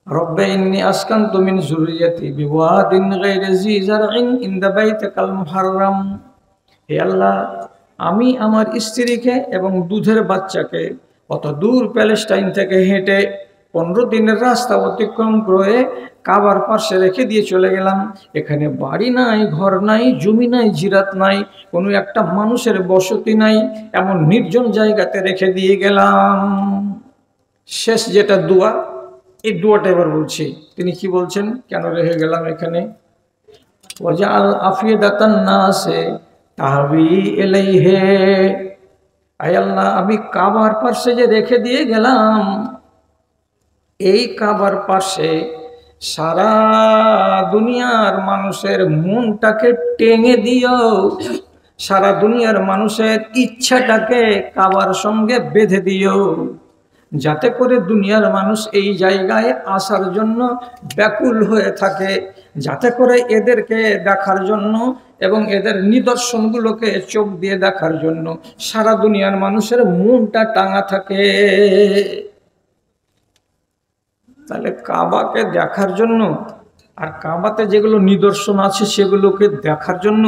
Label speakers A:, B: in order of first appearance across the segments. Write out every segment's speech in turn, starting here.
A: রব্বে ইন্নী আসকানতু মিন যুররিয়্যাতি বিওয়াদিন গায়রি যী যারইন ইনদা বাইতিকাল মুহাররাম। হে আল্লাহ, আমি আমার স্ত্রীকে এবং দুধের বাচ্চাকে অত দূর প্যালেস্টাইন থেকে হেঁটে 15 দিনের রাস্তা অতিক্রম করে কাবার পাশে রেখে দিয়ে চলে গেলাম। এখানে বাড়ি নাই, ঘর নাই, জমি নাই, জিরাত নাই, কোনো একটা মানুষের বসতি নাই, এমন নির্জন জায়গাতে রেখে দিয়ে গেলাম। শেষ যেটা দোয়া, এই দোয়াটা এবার বলছি। তিনি কি বলছেন, কেন রেখে গেলাম এখানে? ওয়াজআল আফিদাতান নাসে তাহবি ইলাইহি। আয় আল্লাহ, আমি কাবার পাশে যে রেখে দিয়ে গেলাম, এই কাবার পাশে সারা দুনিয়ার মানুষের মনটাকে টেনে দিও, সারা দুনিয়ার মানুষের ইচ্ছাটাকে কাবার সঙ্গে বেঁধে দিও, যাতে করে দুনিয়ার মানুষ এই জায়গায় আসার জন্য ব্যাকুল হয়ে থাকে, যাতে করে এদেরকে দেখার জন্য এবং এদের নিদর্শনগুলোকে চোখ দিয়ে দেখার জন্য সারা দুনিয়ার মানুষের মনটা টাঙা থাকে। তাহলে কাবাকে দেখার জন্য আর কাবাতে যেগুলো নিদর্শন আছে সেগুলোকে দেখার জন্য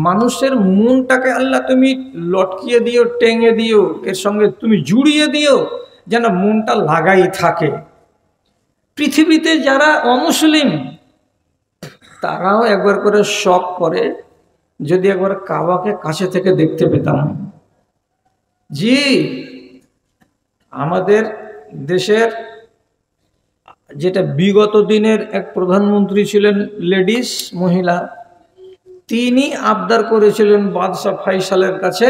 A: মানুষের মনটাকে আল্লাহ তুমি লটকিয়ে দিও, টেঙে দিও, এর সঙ্গে তুমি জুড়িয়ে দিও, যেন মনটা লাগাই থাকে। পৃথিবীতে যারা অমুসলিম তারাও একবার করে শখ করে, যদি একবার কাবাকে কাছে থেকে দেখতে পেতাম। জি, আমাদের দেশের যেটা বিগত দিনের এক প্রধানমন্ত্রী ছিলেন, লেডিস মহিলা, তিনি আবদার করেছিলেন বাদশাহ ফাইসালের কাছে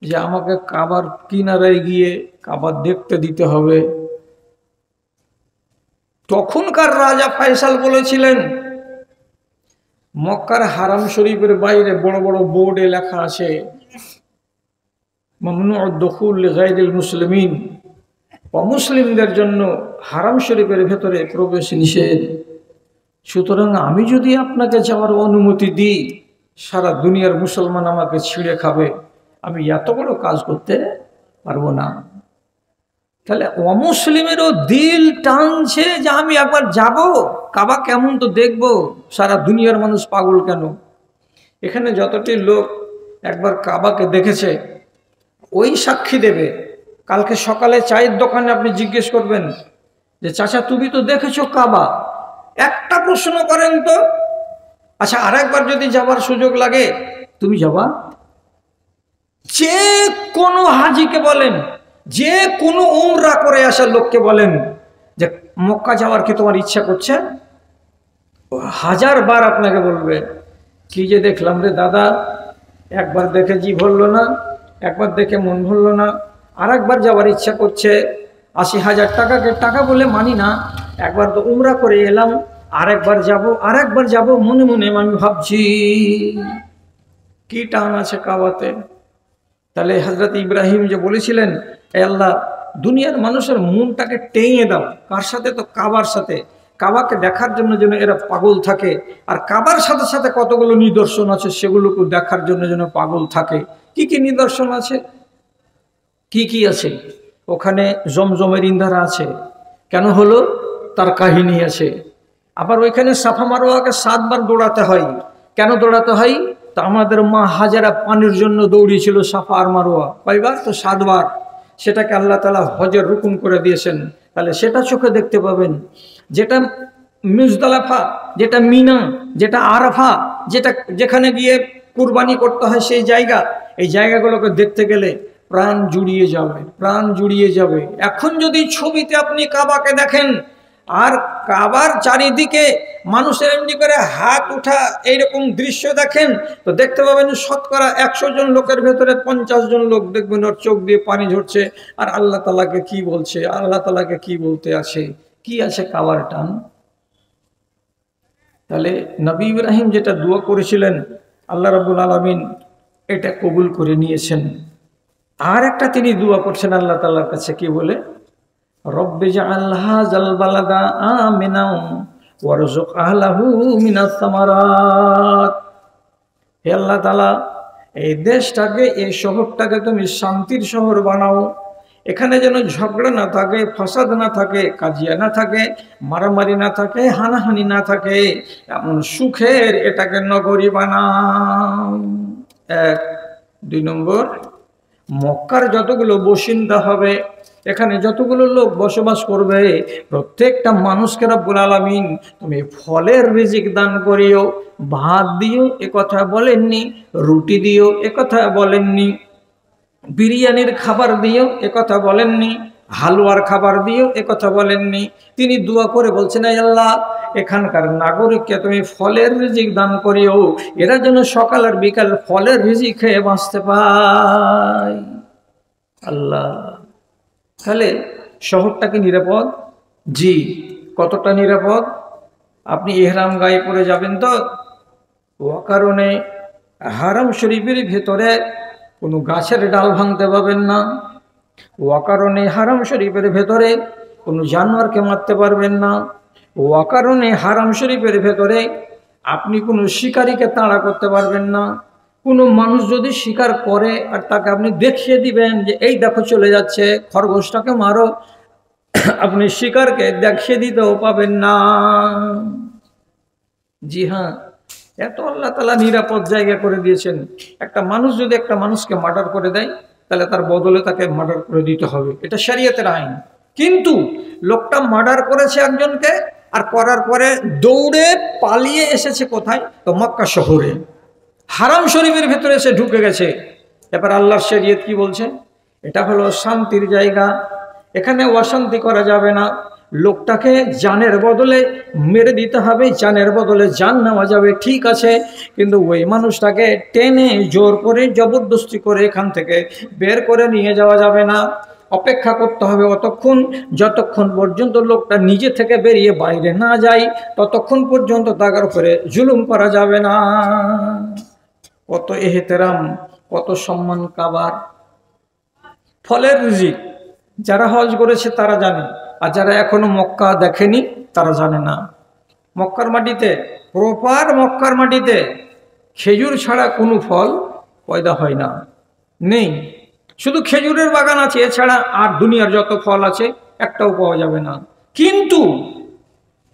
A: যে আমাকে কাবার কিনারায় গিয়ে কাবার দেখতে দিতে হবে। তখনকার রাজা ফাইসাল বলেছিলেন, মক্কার হারাম শরীফের বাইরে বড় বড় বোর্ডে লেখা আছে মামনুউ দুখুল লিগাইরিল মুসলিমিন, অমুসলিমদের জন্য হারাম শরীফের ভেতরে প্রবেশ নিষেধ। সুতরাং আমি যদি আপনাকে যাওয়ার অনুমতি দিই, সারা দুনিয়ার মুসলমান আমাকে ছিঁড়ে খাবে, আমি এত বড় কাজ করতে পারবো না। তাহলে অমুসলিমেরও দিল টানছে যে আমি একবার যাব, কাবা কেমন তো দেখবো, সারা দুনিয়ার মানুষ পাগল কেন। এখানে যতটি লোক একবার কাবাকে দেখেছে ওই সাক্ষী দেবে। কালকে সকালে চায়ের দোকানে আপনি জিজ্ঞেস করবেন যে চাচা তুমি তো দেখেছো কাবা, একটা প্রশ্ন করেন তো, আচ্ছা আরেকবার যদি যাবার সুযোগ লাগে তুমি যাবা? যে কোনো হাজিকে বলেন, যে কোনো উমরা করে আসা লোককে বলেন যে মক্কা যাওয়ার কি তোমার ইচ্ছা করছে, 1000 বার আপনাকে বলবে কি যে দেখলাম রে দাদা, একবার দেখে জি ভরলো না, একবার দেখে মন ভরলো না, আর একবার যাওয়ার ইচ্ছা করছে। 80,000 টাকাকে টাকা বলে মানি না, একবার তো উমরা করে এলাম, আরেকবার যাব মনে মনে আমি ভাবছি। কি টান আছে কাবাতে। তাহলে হযরত ইব্রাহিম যে বলেছিলেন, এ আল্লাহ দুনিয়ার মানুষের মনটাকে টেনে দাও, কার সাথে? তো কাবার সাথে। কাবাকে দেখার জন্য যেন এরা পাগল থাকে, আর কাবার সাথে সাথে কতগুলো নিদর্শন আছে সেগুলোকে দেখার জন্য যেন পাগল থাকে। কি কি নিদর্শন আছে? কি কি আছে? ওখানে জমজমের ইন্ধারা আছে, কেন হলো তার কাহিনী আছে। আবার ওইখানে সাফা মারওয়াকে 7 বার দৌড়াতে হয়, কেন দৌড়াতে হয়? তা আমাদের মা হাজেরা পানির জন্য দৌড়িয়েছিল সাফা আর মারওয়া, কয়বার? তো 7 বার। সেটাকে আল্লাহ তাআলা হজের রুকুন করে দিয়েছেন, তাহলে সেটা চোখে দেখতে পাবেন। যেটা মুজদালিফা, যেটা মিনা, যেটা আরাফা, যেটা যেখানে গিয়ে কুরবানি করতে হয় সেই জায়গা, এই জায়গাগুলোকে দেখতে গেলে প্রাণ জুড়িয়ে যাবে, প্রাণ জুড়িয়ে যাবে। এখন যদি ছবিতে আপনি কাবাকে দেখেন আর কাবার চারিদিকে মানুষের এমনি করে হাত উঠা এইরকম দৃশ্য দেখেন, তো দেখতে পাবেন শতকরা 100 জন লোকের ভেতরে 50 জন লোক দেখবেন ওর চোখ দিয়ে পানি ঝরছে, আর আল্লাহ তাআলাকে কি বলছে, আল্লাহ তাআলাকে কি বলতে আছে, কি আছে কাবার টান। তাহলে নবী ইব্রাহিম যেটা দোয়া করেছিলেন আল্লাহ রাব্বুল আলামিন এটা কবুল করে নিয়েছেন। আর একটা তিনি দোয়া করছেন আল্লাহ তাআলার কাছে, কি বলে? রব্বি জাআল হাযাল বালাদা আমিনা ওয়ারযুক আহলাহু মিনাস সামারাত। হে আল্লাহ তাআলা, এই দেশটাকে, এই শহরটাকে তুমি শান্তির শহর বানাও, এখানে যেন ঝগড়া না থাকে, ফাসাদ না থাকে, কাজিয়া না থাকে, মারামারি না থাকে, হানাহানি না থাকে, এমন সুখের এটাকে নগরী বানাও। এক। 2 নম্বর, মক্কার যতগুলো বাসিন্দা হবে, এখানে যতগুলো লোক বসবাস করবে, প্রত্যেকটা মানুষকে রব্বুল আলামিন তুমি ফলের রিজিক দান করিও। ভাত দিও এ কথা বলেননি, রুটি দিও এ কথা বলেননি, বিরিয়ানির খাবার দিও এ কথা বলেননি, হালুয়ার খাবার দিও এ কথা বলেননি। তিনি দোয়া করে বলছেন, আয় আল্লাহ, এখানকার নাগরিককে তুমি ফলের রিজিক দান করিও, এরা যেন সকাল আর বিকাল ফলের রিজিক খেয়ে বাঁচতে পায়। আল্লাহ, তাহলে শহরটা কি নিরাপদ? জি। কতটা নিরাপদ? আপনি ইহরাম গায়ে পরে যাবেন তো, ও কারণে হারাম শরীফের ভেতরে কোনো গাছের ডাল ভাঙতে পারবেন না, ও কারণে হারাম শরীফের ভেতরে কোনো জানোয়ারকে মারতে পারবেন না, ও কারণে হারাম শরীফের ভেতরে আপনি কোনো শিকারীকে তাড়া করতে পারবেন না। কোনো মানুষ যদি শিকার করে আর তাকে আপনি দেখিয়ে দিবেন যে এই দেখো চলে যাচ্ছে, খরগোশটাকে মারো, আপনি শিকারকে দেখিয়ে দিতেও পাবেন না। জি হ্যাঁ, এত আল্লাহ তাআলা নিরাপদ জায়গা করে দিয়েছেন। একটা মানুষ যদি একটা মানুষকে মার্ডার করে দেয়, তাহলে তার বদলে তাকে মার্ডার করে দিতে হবে, এটা শরীয়তের আইন। কিন্তু লোকটা মার্ডার করেছে একজনকে, আর করার পরে দৌড়ে পালিয়ে এসেছে কোথায়? তো মক্কা শহরে, হারাম শরীফের ভেতরে এসে ঢুকে গেছে। এবার আল্লাহর শরীয়ত কি বলছে? এটা হলো শান্তির জায়গা, এখানে অশান্তি করা যাবে না। লোকটাকে জানের বদলে মেরে দিতে হবে, জানের বদলে জান নেওয়া যাবে, ঠিক আছে, কিন্তু ওই মানুষটাকে টেনে জোর করে জবরদস্তি করে এখান থেকে বের করে নিয়ে যাওয়া যাবে না। অপেক্ষা করতে হবে অতক্ষণ যতক্ষণ পর্যন্ত লোকটা নিজে থেকে বেরিয়ে বাইরে না যায়, ততক্ষণ পর্যন্ত তার উপরে জুলুম করা যাবে না। কত এহতেরাম, কত সম্মান কাবার। ফলের রিজিক যারা হজ করেছে তারা জানে, আর যারা এখনো মক্কা দেখেনি তারা জানে না। মক্কার মাটিতে, প্রপার মক্কার মাটিতে খেজুর ছাড়া কোনো ফল পয়দা হয় না, নেই। শুধু খেজুরের বাগান আছে, এছাড়া আর দুনিয়ার যত ফল আছে একটাও পাওয়া যাবে না। কিন্তু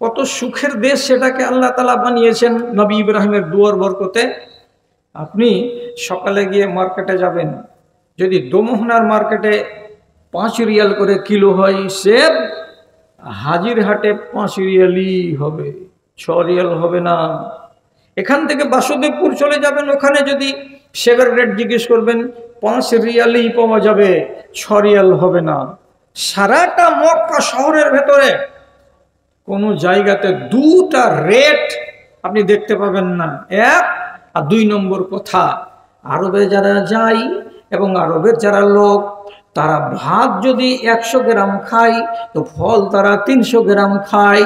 A: কত সুখের দেশ সেটাকে আল্লাহ তাআলা বানিয়েছেন নবী ইব্রাহিমের দুয়ার বরকতে। আপনি সকালে গিয়ে মার্কেটে যাবেন, যদি দোমোহনার মার্কেটে 5 রিয়াল করে কিলো হয় সেব, হাজির হাটে 5 রিয়ালই হবে, 6 রিয়াল হবে না। এখান থেকে বাসুদেবপুর চলে যাবেন, ওখানে যদি সেবের রেট জিজ্ঞেস করবেন 5 রিয়ালই পাওয়া যাবে, 6 রিয়াল হবে না। সারাটা মক্কা শহরের ভেতরে কোনো জায়গাতে দুটা রেট আপনি দেখতে পাবেন না। এক। আর 2 নম্বর কথা, আরবে যারা যায় এবং আরবের যারা লোক, তারা ভাত যদি 100 গ্রাম খায় তো ফল তারা 300 গ্রাম খায়।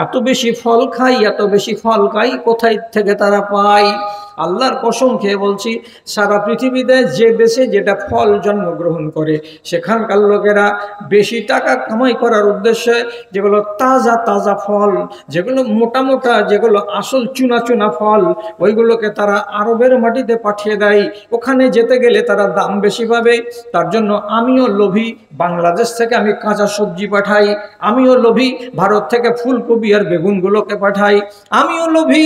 A: এত বেশি ফল খাই, এত বেশি ফল খাই, কোথায় থেকে তারা পায়? আল্লাহর কসম খেয়ে বলছি, সারা পৃথিবীতে যে দেশে যেটা ফল জন্মগ্রহণ করে, সেখানকার লোকেরা বেশি টাকা কামাই করার উদ্দেশ্যে যেগুলো তাজা তাজা ফল, যেগুলো মোটা মোটা, যেগুলো আসল চুনা চুনা ফল, ওইগুলোকে তারা আরবের মাটিতে পাঠিয়ে দেয়। ওখানে যেতে গেলে তারা দাম বেশি পাবে। তার জন্য আমিও লোভী, বাংলাদেশ থেকে আমি কাঁচা সবজি পাঠাই। আমিও লোভী, ভারত থেকে ফুলকপি আর বেগুনগুলোকে পাঠাই। আমিও লোভী,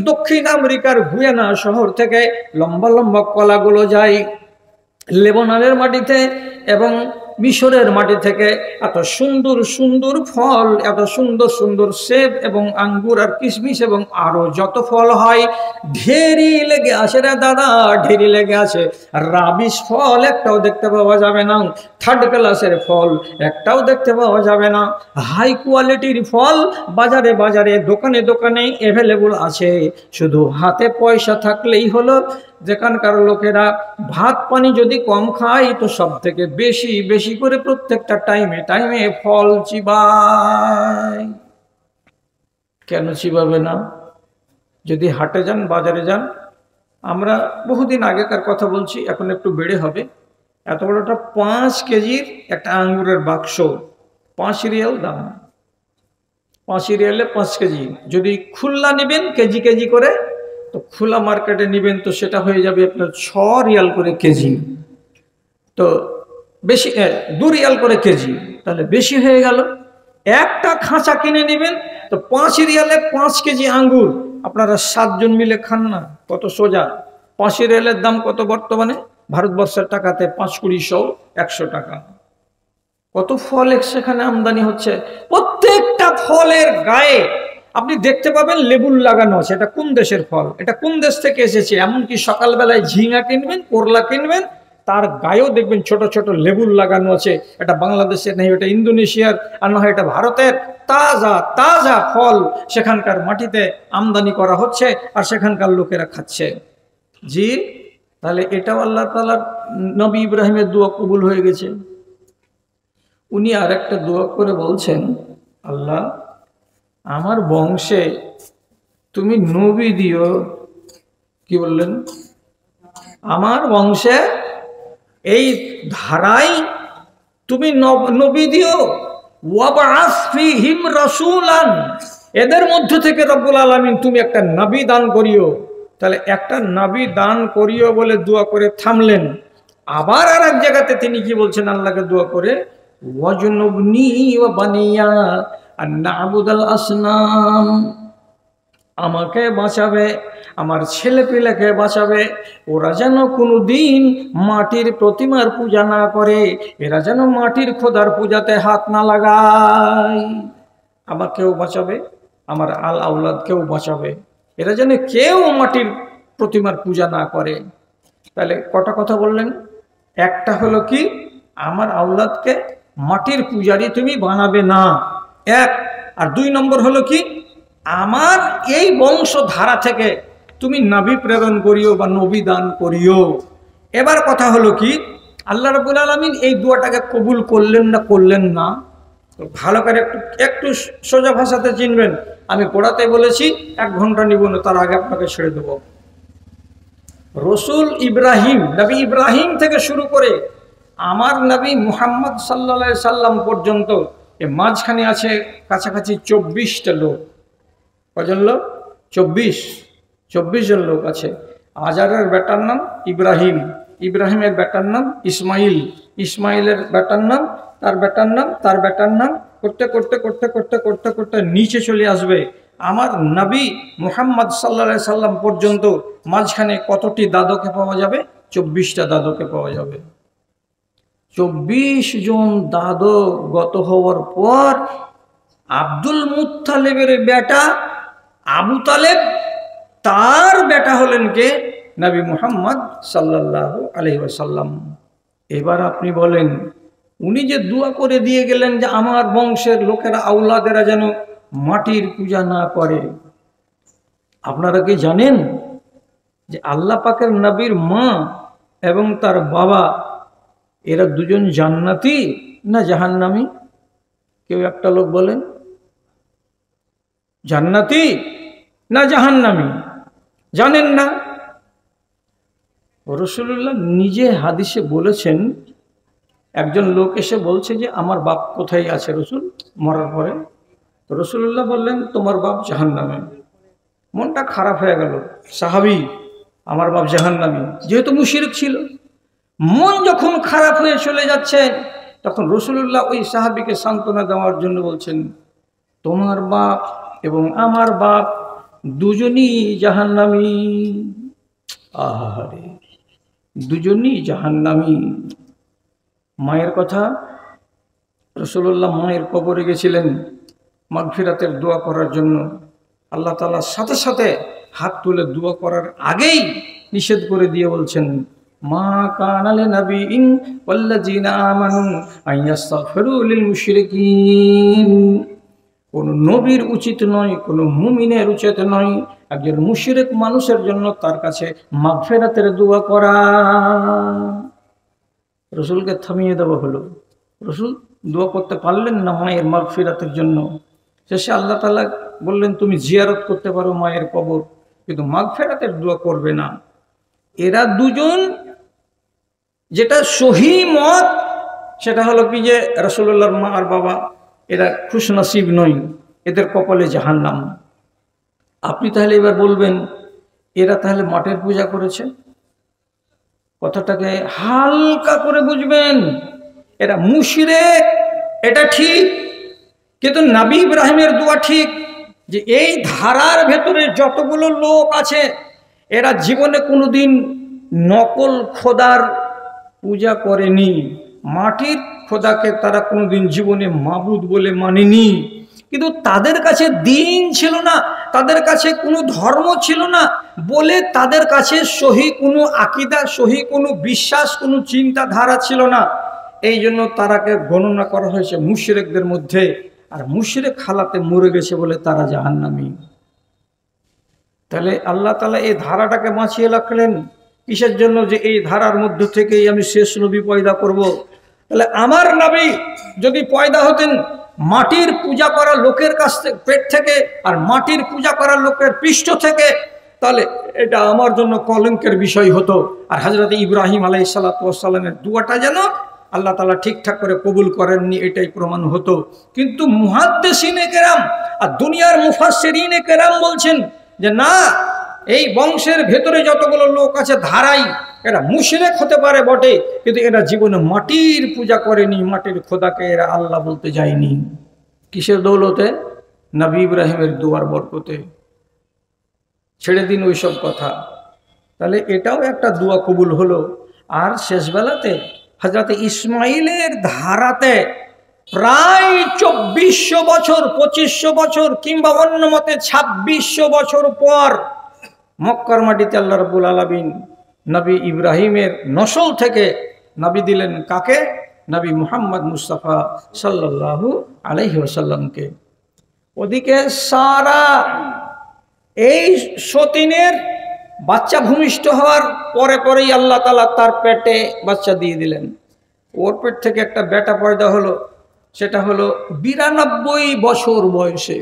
A: দক্ষিণ আমেরিকার গুয়ানা শহর থেকে লম্বা লম্বা কলাগুলো যায়। লেবাননের মাটিতে এবং মিশরের মাটি থেকে এত সুন্দর সুন্দর ফল, এত সুন্দর সুন্দর সেব এবং আঙ্গুর আর কিশমিশ এবং আরো যত ফল হয়, ঢেরি লেগে আসে রে দাদা, ঢেরি লেগে আসে। রাবিশ ফল একটাও দেখতে পাওয়া যাবে না, থার্ড ক্লাসের ফল একটাও দেখতে পাওয়া যাবে না। হাই কোয়ালিটির ফল বাজারে বাজারে, দোকানে দোকানে অ্যাভেলেবল আছে। শুধু হাতে পয়সা থাকলেই হলো। যেখানকার লোকেরা ভাত পানি যদি কম খায় তো সব থেকে বেশি বেশি করে প্রত্যেকটা টাইমে টাইমে ফল চিবায়। কেন চিবাবে না? যদি হাটে যান, বাজারে যান, আমরা বহুদিন আগেকার কথা বলছি, এখন একটু বেড়ে হবে। এত বড়টা 5 কেজির একটা আঙ্গুরের বাক্স, 5 রিয়াল দাম। 5 রিয়ালে 5 কেজি। যদি খুল্লা নেবেন কেজি কেজি করে, তো খোলা মার্কেটে নেবেন তো সেটা হয়ে যাবে আপনার 6 রিয়াল করে কেজি। তো বেশি 2 রিয়াল করে কেজি, তাহলে বেশি হয়ে গেল। একটা খাঁচা কিনে নেবেন তো 5 রিয়ালে 5 কেজি আঙ্গুর আপনারা 7 জন মিলে খান না, কত সোজা। 5 রিয়ালের দাম কত বর্তমানে ভারতবর্ষের টাকাতে? 5 20 100 100 টাকা। কত ফল সেখানে আমদানি হচ্ছে। প্রত্যেকটা ফলের গায়ে আপনি দেখতে পাবেন লেবুল লাগানো আছে, এটা কোন দেশের ফল, এটা কোন দেশ থেকে এসেছে। এমনকি সকালবেলায় ঝিঙা কিনবেন, করলা কিনবেন, তার গায়েও দেখবেন ছোট ছোট লেবুল লাগানো আছে। এটা বাংলাদেশের নেই, এটা ইন্দোনেশিয়ার, আর না হয় এটা ভারতের। তাজা তাজা ফল সেখানকার মাটিতে আমদানি করা হচ্ছে আর সেখানকার লোকেরা খাচ্ছে। জি, তাহলে এটাও আল্লাহ তাআলার নবী ইব্রাহিমের দোয়া কবুল হয়ে গেছে। উনি আর একটা দোয়া করে বলছেন, আল্লাহ আমার বংশে তুমি নবী দিও। কি বললেন? আমার বংশে এই ধারায় তুমি নবী দিও। ওয়াবআস ফীহিম রাসূলান, এদের মধ্য থেকে রব্বুল আলামিন তুমি একটা নবী দান করিও। তাহলে একটা নবী দান করিও বলে দোয়া করে থামলেন। আবার আর এক জায়গাতে তিনি কি বলছেন আল্লাহকে দোয়া করে, ওয়াজনুবনি ওয়া বানিয়া আন না'বুদাল আসনাম, আমাকে বাঁচাবে, আমার ছেলে পেলেকে বাঁচাবে, ওরা যেন কোনোদিন মাটির প্রতিমার পূজা না করে, এরা যেন মাটির খোদার পূজাতে হাত না লাগায়। আমাকেও বাঁচাবে, আমার আল আওলাদকেও বাঁচাবে, এরা যেন কেউ মাটির প্রতিমার পূজা না করে। তাহলে কটা কথা বললেন? একটা হলো কি, আমার আওলাদকে মাটির পূজারি তুমি বানাবে না, এক। আর 2 নম্বর হলো কি, আমার এই বংশধারা থেকে তুমি নবী প্রেরণ করিও বা নবী দান করিও। এবার কথা হলো কি, আল্লাহ রাব্বুল আলামিন এই দোয়াটাকে কবুল করলেন না করলেন না, ভালো করে একটু সোজা ভাষাতে চিনবেন। আমি পড়াতে বলেছি 1 ঘন্টা নিব না, তার আগে আপনাকে ছেড়ে দেব। রসুল ইব্রাহিম, নবী ইব্রাহিম থেকে শুরু করে আমার নবী মুহাম্মদ সাল্লাল্লাহু আলাইহি সাল্লাম পর্যন্ত এর মাঝখানে আছে কাছাকাছি 24টা লোক। কজন লোক? 24 জন লোক আছে। আজারের বেটার নাম ইব্রাহিম, ইব্রাহিমের বেটার নাম ইসমাইল, ইসমাইলের বেটার নাম, তার বেটার নাম, তার বেটার নাম, করতে করতে করতে করতে করতে করতে নিচে চলে আসবে আমার নবী মুহাম্মদ সাল্লাল্লাহু আলাইহি সাল্লাম পর্যন্ত। মাঝখানে কতটি দাদকে পাওয়া যাবে? 24টা দাদকে পাওয়া যাবে। 24 জন দাদু গত হওয়ার পর আব্দুল মুত্তালিবের বেটা আবু তালেব, তার বেটা হলেন কে? নবী মুহাম্মদ সাল্লাল্লাহু আলাইহি ওয়াসাল্লাম। এবার আপনি বলেন, উনি যে দোয়া করে দিয়ে গেলেন যে আমার বংশের লোকেরা, আওলাদেরা যেন মাটির পূজা না করে, আপনারা কি জানেন যে আল্লাহ পাকের নবীর মা এবং তার বাবা এরা দুজন জান্নাতি না জাহান্নামী? কেউ একটা লোক বলেন, জান্নাতি না জাহান্নামী? জানেন না? রাসূলুল্লাহ নিজে হাদিসে বলেছেন, একজন লোক এসে বলছে যে আমার বাপ কোথায় আছে রসুল মরার পরে? তো রাসূলুল্লাহ বললেন তোমার বাপ জাহান্নামে। মনটা খারাপ হয়ে গেল, সাহাবী আমার বাপ জাহান্নামী, যেহেতু মুশরিক ছিল। মন যখন খারাপ হয়ে চলে যাচ্ছে, তখন রাসূলুল্লাহ ওই সাহাবীকে সান্ত্বনা দেওয়ার জন্য বলছেন, তোমার বাপ এবং আমার বাপ দুজনই জাহান্নামী। আহারে, দুজনই জাহান্নামী। মায়ের কথা, রাসূলুল্লাহ মায়ের কবরে গেছিলেন মাগফিরাতের দোয়া করার জন্য। আল্লাহ তাআলা সাথে সাথে হাত তুলে দোয়া করার আগেই নিষেধ করে দিয়ে বলছেন, মা কানা লিনাবিয়্যিন ওয়াল্লাযীনা আমানু আইয়াস্তাগফিরু লিল মুশরিকিন। কোন নবীর উচিত নয়, কোন মুমিনের উচিত নয় একজন মুশরিক মানুষের জন্য তার কাছে মাগফিরাতের দোয়া করা। রসুলকে থামিয়ে দেওয়া হলো। রসুল দোয়া করতে পারলেন না মায়ের মাগফিরাতের জন্য। শেষে আল্লাহ তাআলা বললেন, তুমি জিয়ারত করতে পারো মায়ের কবর, কিন্তু মাগফিরাতের দোয়া করবে না। এরা দুজন, যেটা সহি মত সেটা হলো কি যে রাসূলুল্লাহর মা আর বাবা এরা খুশনসিব নয়, এদের কপালে জাহান্নাম। আপনি তাহলে এবার বলবেন, এরা তাহলে মাটির পূজা করেছে? কথাটাকে হালকা করে বুঝবেন। এরা মুশরিক, এটা ঠিক। কিন্তু নবী ইব্রাহিমের দোয়া ঠিক, যে এই ধারার ভেতরে যতগুলো লোক আছে এরা জীবনে কোনোদিন নকল খোদার পূজা করেনি, মাটির খোদাকে তারা কোনোদিন জীবনে মাবুদ বলে মানেনি। কিন্তু তাদের কাছে দিন ছিল না, তাদের কাছে কোনো ধর্ম ছিল না বলে তাদের কাছে সহি কোনো আকীদা, সহি কোনো বিশ্বাস, কোনো চিন্তাধারা ছিল না। এই জন্য তারাকে গণনা করা হয়েছে মুশরিকদের মধ্যে, আর মুশরিক হালাতে মরে গেছে বলে তারা জাহান্নামী। তাহলে আল্লাহ তাআলা এই ধারাটাকে বাঁচিয়ে রাখলেন কিসের জন্য? যে এই ধারার মধ্য থেকেই আমি শেষ নবী পয়দা করব। তাহলে আমার নবী যদি পয়দা হতেন মাটির পূজা করা লোকের কাছ থেকে, পেট থেকে, আর মাটির পূজা করা লোকের পৃষ্ঠ থেকে, তাহলে এটা আমার জন্য কলঙ্কের বিষয় হতো। আর হযরত ইব্রাহিম আলাইহিস সালাতু ওয়াস সালামের দুয়াটা যেন আল্লাহ তাআলা ঠিকঠাক করে কবুল করেননি, এটাই প্রমাণ হতো। কিন্তু মুহাদ্দিসিনে কেরাম আর দুনিয়ার মুফাসসিরিনে কেরাম বলছেন যে না, এই বংশের ভেতরে যতগুলো লোক আছে ধারাই, এরা মুশরিক হতে পারে বটে, কিন্তু এরা জীবনে মাটির পূজা করেনি, মাটির খোদাকে এরা আল্লাহ বলতে যায়নি। কিসের দৌলতে? নবী ইব্রাহিমের দুয়ার বরকতে। ছেড়ে দিন ওইসব কথা। তাহলে এটাও একটা দোয়া কবুল হলো। আর শেষবেলাতে হযরত ইসমাইলের ধারাতে প্রায় 2400 বছর, 2500 বছর, কিংবা অন্য মতে 2600 বছর পর মক্কার মাটিতে আল্লাহ রাব্বুল আলামিন নবী ইব্রাহিমের নসল থেকে নবী দিলেন কাকে? নবী মুহাম্মদ মুস্তাফা সাল্লাল্লাহু আলাইহি ওয়াসাল্লামকে। ওদিকে সারা এই সতীনের বাচ্চা ভূমিষ্ঠ হওয়ার পরে পরেই আল্লাহ তাআলা তার পেটে বাচ্চা দিয়ে দিলেন। ওর পেট থেকে একটা বেটা পয়দা হলো, সেটা হলো 92 বছর বয়সে।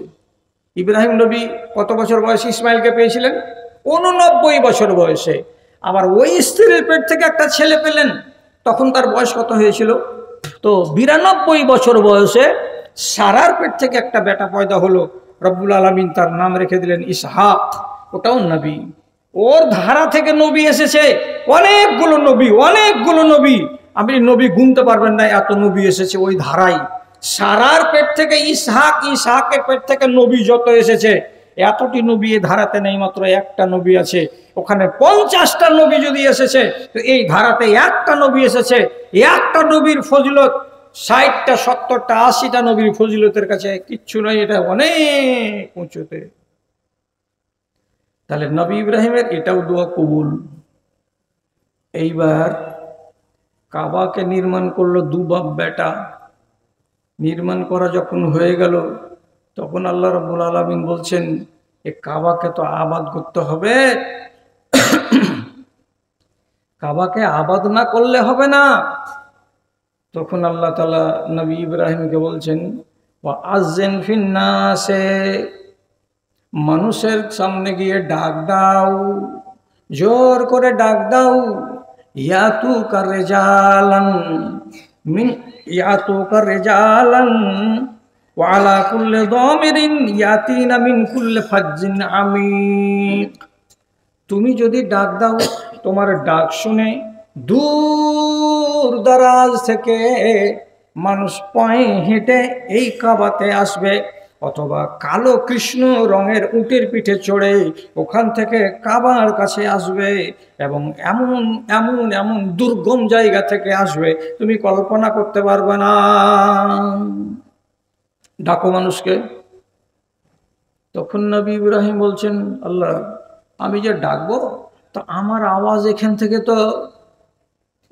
A: ইব্রাহিম নবী কত বছর বয়সে ইসমাইলকে পেয়েছিলেন? 89 বছর বয়সে। আবার ওই স্ত্রীর পেট থেকে একটা ছেলে পেলেন, তখন তার বয়স কত হয়েছিল? তো 92 বছর বয়সে সারার পেট থেকে একটা বেটা পয়দা হলো। রব্বুল আলামিন তার নাম রেখে দিলেন ইসহাক, ওটাও নবী। ওর ধারা থেকে নবী এসেছে অনেকগুলো নবী, অনেকগুলো নবী, আপনি নবী গুনতে পারবেন না, এত নবী এসেছে ওই ধারায়। সারার পেট থেকে ইসহাক, ইসহাকের পেট থেকে নবী যত এসেছে, এতটি নবী এ ধারাতে নেই, মাত্র একটা নবী আছে। ওখানে 50টা নবী যদি এসেছে, তো এই ধারাতে একটা নবী এসেছে। একটা নবীর ফজিলত 60টা, 70টা, 80টা নবীর ফজিলতের কাছে কিচ্ছু নয়, এটা অনেক উঁচুতে। তাহলে নবী ইব্রাহিমের এটাও দোয়া কবুল। এইবার কাবাকে নির্মাণ করলো দু বাপ বেটা। নির্মাণ করা যখন হয়ে গেল, তখন আল্লাহ রাব্বুল আলামিন বলছেন এ কাবাকে তো আবাদ করতে হবে, কাবাকে আবাদ না করলে হবে না। তখন আল্লাহ তাআলা নবী ইব্রাহিমকে বলছেন ওয়া আযযিন ফিন্নাসে, মানুষের সামনে গিয়ে ডাক দাও, জোর করে ডাক দাও। ইয়াতুকা রিজালান মিন ইয়াতুকা রিজালান ওয়া আলা কুল্লি দামিরিন ইয়াতিনা মিন কুল্লি ফাজ্জিন আমিক। তুমি যদি ডাক দাও, তোমার ডাক শুনে দূর দারাজ থেকে মানুষ পায়ে হেঁটে এই কাবাতে আসবে, অথবা কালো কৃষ্ণ রঙের উটের পিঠে চড়ে ওখান থেকে কাবার কাছে আসবে, এবং এমন এমন এমন দুর্গম জায়গা থেকে আসবে তুমি কল্পনা করতে পারবে না। ডাকো মানুষকে। তখন নবী ইব্রাহিম বলছেন আল্লাহ, আমি যে ডাকবো, তো আমার আওয়াজ এখান থেকে তো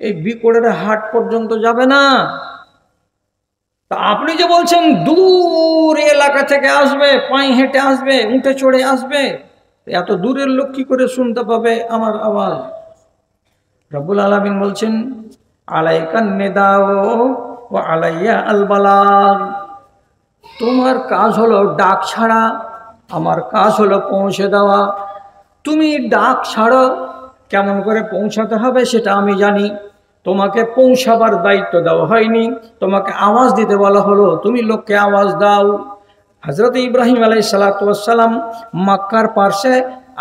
A: এই বিকোড়ের হাট পর্যন্ত যাবে না। তা আপনি যে বলছেন দূর এলাকা থেকে আসবে, পায়ে হেঁটে আসবে, উঠে চড়ে আসবে, এত দূরের লোক কি করে শুনতে পাবে আমার আওয়াজ? রব্বুল আলামিন বলছেন আলাইকান নিদাও ওয়া আলাইয়া আল বালাগ। তোমার কাজ হলো ডাক ছাড়া, আমার কাজ হলো পৌঁছে দেওয়া। তুমি ডাক ছাড়ো, কেমন করে পৌঁছাতে হবে সেটা আমি জানি। তোমাকে পৌঁছাবার দায়িত্ব দেওয়া হয়নি, তোমাকে আওয়াজ দিতে বলা হলো, তুমি লোককে আওয়াজ দাও। হযরত ইব্রাহিম আলাইহিস সালাতু ওয়াস সালাম মক্কার পাশে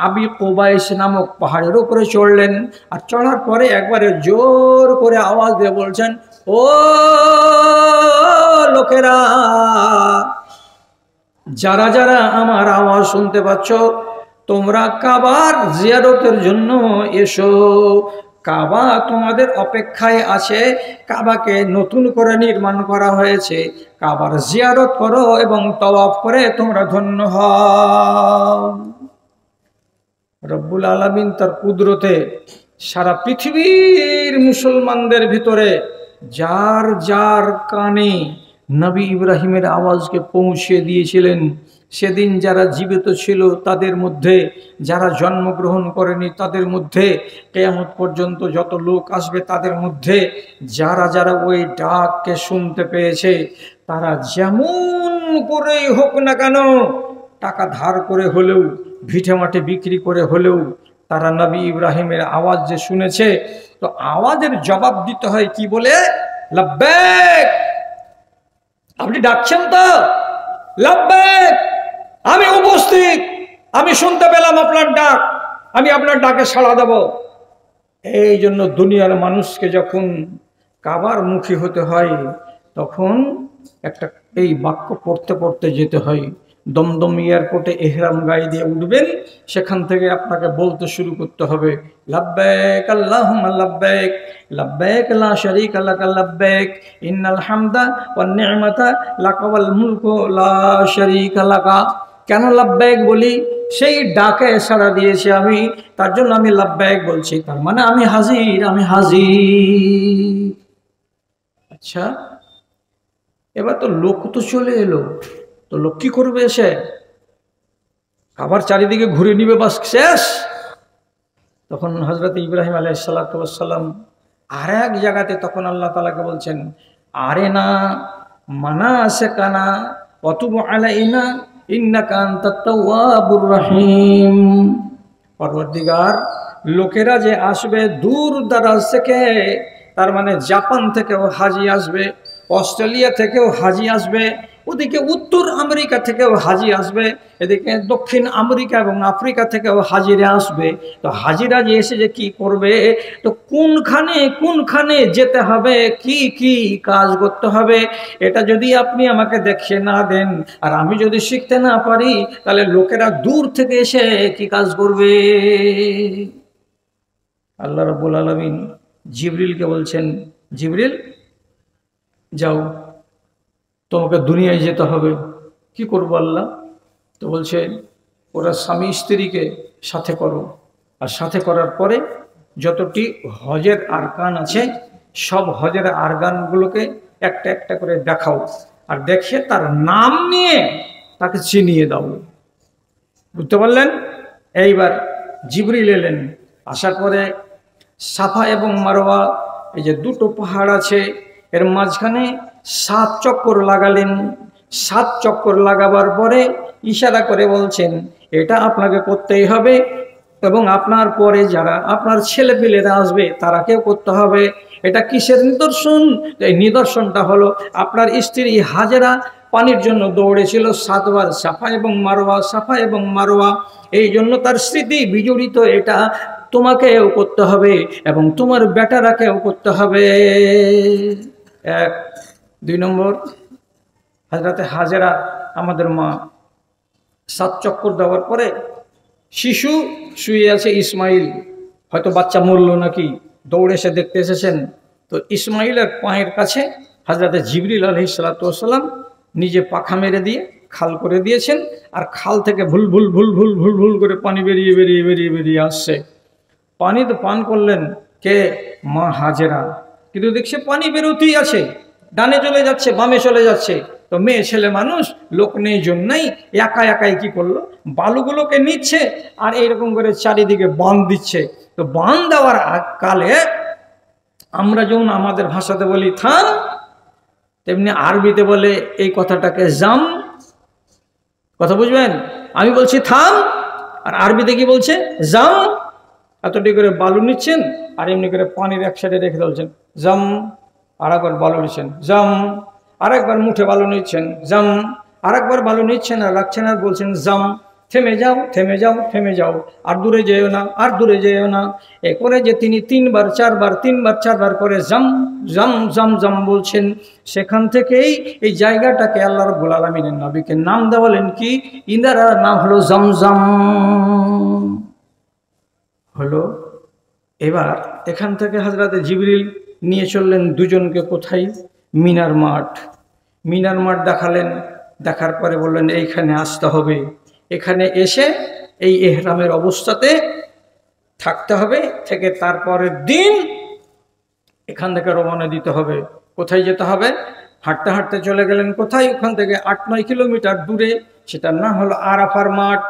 A: আবি কুবাইস নামক পাহাড়ের উপরে চড়লেন, আর চড়ার পরে একবারে জোর করে আওয়াজ দিয়ে বলছেন ও লোকেরা, যারা যারা আমার আওয়াজ শুনতে পাচ্ছ, তোমরা কাবার জিয়ারতের জন্য এসো। কাবা তোমাদের অপেক্ষায় আছে। কাবাকে নতুন করে নির্মাণ করা হয়েছে। কাবার জিয়ারত করো এবং তওয়াফ করে তোমরা ধন্য হও। রব্বুল আলামিন তার কুদরতে সারা পৃথিবীর মুসলমানদের ভিতরে যার যার কানে নবী ইব্রাহিমের আওয়াজকে পৌঁছে দিয়েছিলেন, সেদিন যারা জীবিত ছিল তাদের মধ্যে, যারা জন্মগ্রহণ করেনি তাদের মধ্যে, কিয়ামত পর্যন্ত যত লোক আসবে তাদের মধ্যে যারা যারা ওই ডাককে শুনতে পেয়েছে, তারা যেমন করেই হোক না কেন, টাকা ধার করে হলেও, ভিটে মাঠে বিক্রি করে হলেও, তারা নবী ইব্রাহিমের আওয়াজ যে শুনেছে, তো আওয়াজের জবাব দিতে হয় কি বলে? লাব্বাইক। আপনি ডাকছেন তো, লাব্বাইক, আমি উপস্থিত, আমি শুনতে পেলাম আপনার ডাক, আমি আপনার ডাকে সাড়া দেব। এই জন্য দুনিয়ার মানুষকে যখন কাবার মুখী হতে হয়, তখন একটা এই বাক্য পড়তে পড়তে যেতে হয়। দমদম এয়ারপোর্টে এহরাম গায়ে দিয়ে উঠবেন, সেখান থেকে আপনাকে বলতে শুরু করতে হবে, লাব্বাইক আল্লাহুম্মা লাব্বাইক, লাব্বাইক লা শারীকা লাকা লাব্বাইক, ইন্নাল হামদা ওয়ান নি'মাতা লাকা ওয়াল মুলকু লা শারীকা লাকা। কেন লাব্বাইক বলি? সেই ডাকে সাড়া দিয়েছি আমি, তার জন্য আমি লাব্বাইক বলছি। তার মানে আমি হাজির, আমি হাজির। আচ্ছা, এবার তো লোক তো চলে এলো, তো লোক কি করবে? এসে আবার চারিদিকে ঘুরে নিবে, বাস শেষ। তখন হযরত ইব্রাহিম আলাইহিস সালাতু ওয়াস সালাম আর এক জায়গাতে তখন আল্লাহ তাআলাকে বলছেন, আরেনা মানাসিকানা ওয়া তুব আলাইনা ইন্নাকা আনতাত তাওয়াবুর রহিম। পরবর্তীকার, লোকেরা যে আসবে দূর দারাজ থেকে, তার মানে জাপান থেকেও হাজি আসবে, অস্ট্রেলিয়া থেকেও হাজি আসবে, ওদিকে উত্তর আমেরিকা থেকেও হাজি আসবে, এদিকে দক্ষিণ আমেরিকা এবং আফ্রিকা থেকেও হাজিরা আসবে। তো হাজিরা যে এসে যে কি করবে, তো কোনখানে কোনখানে যেতে হবে, কি কি কাজ করতে হবে, এটা যদি আপনি আমাকে দেখিয়ে না দেন, আর আমি যদি শিখতে না পারি, তাহলে লোকেরা দূর থেকে এসে কি কাজ করবে? আল্লাহ রাব্বুল আলামিন জিবরিলকে বলছেন, জিবরিল যাও, তোমাকে দুনিয়ায় যেতে হবে। কি করবো আল্লাহ? তো বলছে, ওরা স্বামী স্ত্রীকে সাথে করো, আর সাথে করার পরে যতটি হজের আরকান আছে, সব হজের আরকানগুলোকে একটা একটা করে দেখাও, আর দেখিয়ে তার নাম নিয়ে তাকে চিনিয়ে দাও। বুঝতে পারলেন? এইবার জিবরিল এলেন, আসার পরে সাফা এবং মারওয়া, এই যে দুটো পাহাড় আছে, এর মাঝখানে 7 চক্কর লাগালেন। 7 চক্কর লাগাবার পরে ইশারা করে বলছেন, এটা আপনাকে করতেই হবে, এবং আপনার পরে যারা আপনার ছেলেপিলেরা আসবে তারাকেও করতে হবে। এটা কিসের নিদর্শন? এই নিদর্শনটা হলো, আপনার স্ত্রী হাজেরা পানির জন্য দৌড়েছিল 7 বার সাফা এবং মারওয়া, সাফা এবং মারওয়া, এই জন্য তার স্মৃতি বিজড়িত। এটা তোমাকেও করতে হবে এবং তোমার বেটারাকেও করতে হবে। 1, 2 নম্বর, হযরতে হাজেরা আমাদের মা 7 চক্কর দেওয়ার পরে শিশু শুয়ে আছে ইসমাইল, হয়তো বাচ্চা মরল নাকি, দৌড়ে এসে দেখতে এসেছেন। তো ইসমাইলের পায়ের কাছে হযরতে জিবরিল আলাইহিস সালাতু ওয়াস সালাম নিজে পাখা মেরে দিয়ে খাল করে দিয়েছেন, আর খাল থেকে ভুল ভুল ভুল ভুল ভুল ভুল করে পানি বেরিয়ে বেরিয়ে বেরিয়ে বেরিয়ে আসছে। পানি তো পান করলেন কে? মা হাজেরা। কিন্তু দেখছে পানি বেরোতেই আছে, ডানে চলে যাচ্ছে, বামে চলে যাচ্ছে। তো মেয়ে ছেলে মানুষ, লোক নেই জন্যই একা একাই কি করলো, বালুগুলোকে নিচ্ছে আর এইরকম করে চারিদিকে বাঁধ দিচ্ছে। তো বাঁধ দেওয়ার কালে আমরা যেমন আমাদের ভাষাতে বলি থাম, তেমনি আরবিতে বলে এই কথাটাকে জাম। কথা বুঝবেন? আমি বলছি থাম, আর আরবিতে কি বলছে? জাম। এতটি করে বালু নিচ্ছেন আর এমনি করে পানির এক সাইডে রেখে বলছেন জাম, আর একবার বালু নিচ্ছেন জাম, আর একবার মুঠে বালু নিচ্ছেন জাম, আর একবার বালু নিচ্ছেন আর রাখছেন আর বলছেন জাম। থেমে যাও, থেমে যাও, থেমে যাও, আর দূরে যেও না, আর দূরে যেও না। এ করে যে তিনি তিনবার চারবার করে জাম জাম জাম জাম বলছেন, সেখান থেকেই এই জায়গাটাকে আল্লাহ রাব্বুল আলামিনের নবীকে নাম দেওয়ালেন কি, ইনারা নাম হলো জমজম হলো। এবার এখান থেকে হযরত জিবরিল নিয়ে চললেন দুজনকে কোথায়, মিনার মাঠ। মিনার মাঠ দেখালেন, দেখার পরে বললেন এইখানে আসতে হবে, এখানে এসে এই ইহরামের অবস্থাতে থাকতে হবে, থেকে তারপরের দিন এখান থেকে রওনা দিতে হবে। কোথায় যেতে হবে? হাঁটতে হাঁটতে চলে গেলেন কোথায়, ওখান থেকে 8-9 কিলোমিটার দূরে, সেটার নাম হলো আরাফার মাঠ।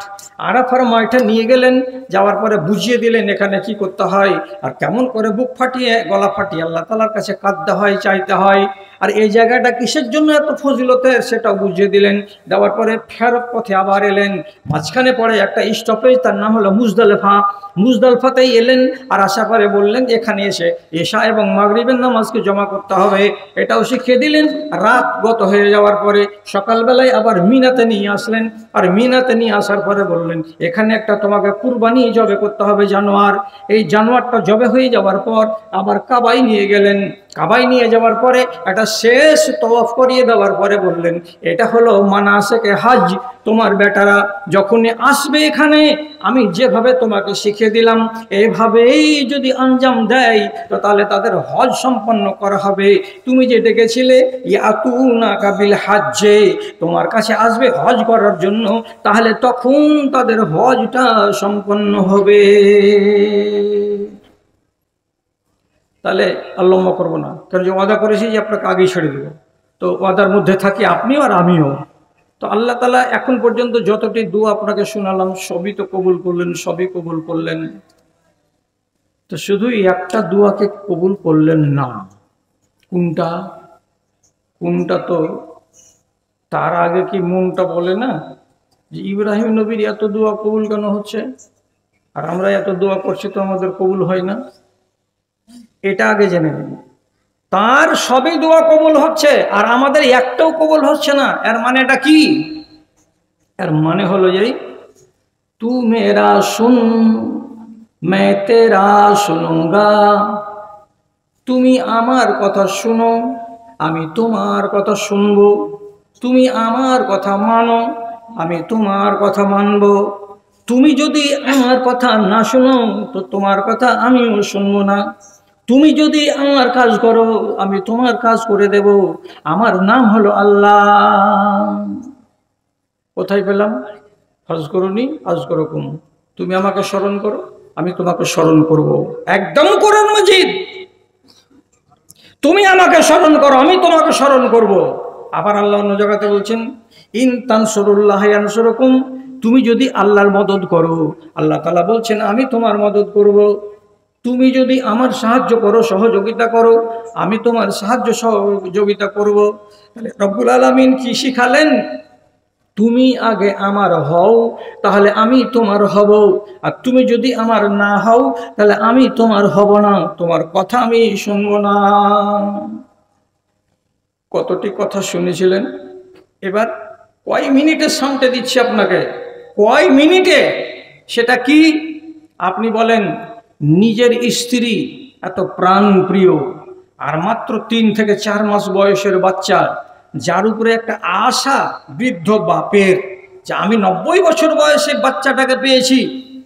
A: আরাফার মাঠে নিয়ে গেলেন, যাওয়ার পরে বুঝিয়ে দিলেন এখানে কি করতে হয়, আর কেমন করে বুক ফাটিয়ে গলা ফাটিয়ে আল্লাহ তাআলার কাছে কাঁদতে হয়, চাইতে হয়, আর এই জায়গাটা কিসের জন্য এত ফজিলতের সেটাও বুঝিয়ে দিলেন। দেওয়ার পরে ফেরত পথে আবার এলেন, মাঝখানে পড়ে একটা স্টপেজ, তার নাম হলো মুজদালিফা। মুজদালিফাতেই এলেন, আর আসার পরে বললেন এখানে এসে এশা এবং মাগরিবের নামাজকে জমা করতে হবে, এটাও শিখিয়ে দিলেন। রাত গত হয়ে যাওয়ার পরে সকালবেলায় আবার মিনাতে নিয়ে আসলেন, আর মিনাতে নিয়ে আসার পরে বললেন এখানে একটা তোমাকে কুরবানি জবে করতে হবে, জানোয়ার। এই জানোয়ারটা জবে হয়ে যাওয়ার পর আবার কাবায় নিয়ে গেলেন। কাবায় নিয়ে যাওয়ার পরে একটা শেষ তওয়াফ করিয়ে দেওয়ার পরে বললেন এটা হলো মানাসিকে হজ। তোমার বেটারা যখনই আসবে এখানে, আমি যেভাবে তোমাকে শিখিয়ে দিলাম এভাবেই যদি আঞ্জাম দেয় তো তাহলে তাদের হজ সম্পন্ন করা হবে। তুমি যে ডেকেছিলে ইয়াতুনাকা বিল হজ্জে, তোমার কাছে আসবে হজ করার জন্য, তাহলে তখন তাদের হজটা সম্পন্ন হবে। তাহলে আল্লাহ করবো না, কারণ যে ওয়াদা করেছি যে আপনাকে আগেই ছেড়ে দেবো, তো ওয়াদার মধ্যে থাকি আপনিও আর আমিও। তো আল্লাহ তাআলা এখন পর্যন্ত যতটি দোয়া আপনাকে শোনালাম সবই তো কবুল করলেন, সবই কবুল করলেন। তো শুধু একটা দোয়াকে কবুল করলেন না, কোনটা? কোনটা? তো তার আগে কি মনটা বলে না যে ইব্রাহিম নবীর এত দোয়া কবুল কেন হচ্ছে, আর আমরা এত দোয়া করছি তো আমাদের কবুল হয় না? এটা আগে জেনে নিন। তার সবই দোয়া কবুল হচ্ছে আর আমাদের একটাও কবুল হচ্ছে না, এর মানেটা কি? এর মানে হলো যে তু মেরা সুন मैं तेरा सुनूंगा, তুমি আমার কথা শুনো আমি তোমার কথা শুনবো, তুমি আমার কথা মানো আমি তোমার কথা মানব, তুমি যদি আমার কথা না শোনো তো তোমার কথা আমিও শুনবো না, তুমি যদি আমার কাজ করো আমি তোমার কাজ করে দেব, আমার নাম হলো আল্লাহ। কোথায় পেলাম? ফাজকুরুনি আযকুরুকুম, তুমি আমাকে স্মরণ করো আমি তোমাকে স্মরণ করব। একদম কোরআন মাজিদ, তুমি আমাকে স্মরণ করো আমি তোমাকে স্মরণ করব। আবার আল্লাহ অন্য জায়গাতে বলছেন ইন তানসুরুল্লাহ ইয়ানসুরকুম, তুমি যদি আল্লাহর মদদ করো আল্লাহ তাআলা বলছেন আমি তোমার মদদ করব। তুমি যদি আমার সাহায্য করো সহযোগিতা করো আমি তোমার সাহায্য সহযোগিতা করব। তাহলে রব্বুল আলামিন কি শিখালেন? তুমি আগে আমার হও তাহলে আমি তোমার হব, আর তুমি যদি আমার না হও তাহলে আমি তোমার হব না, তোমার কথা আমি শুনব না। কতটি কথা শুনেছিলেন? এবার কয় মিনিটে সামটে দিচ্ছি আপনাকে, কয় মিনিটে। সেটা কি? আপনি বলেন নিজের স্ত্রী এত প্রাণ প্রিয়, আর মাত্র 3 থেকে 4 মাস বয়সের বাচ্চা, যার উপরে একটা আশা বৃদ্ধ বাপের যে আমি 90 বছর বয়সে বাচ্চাটাকে পেয়েছি,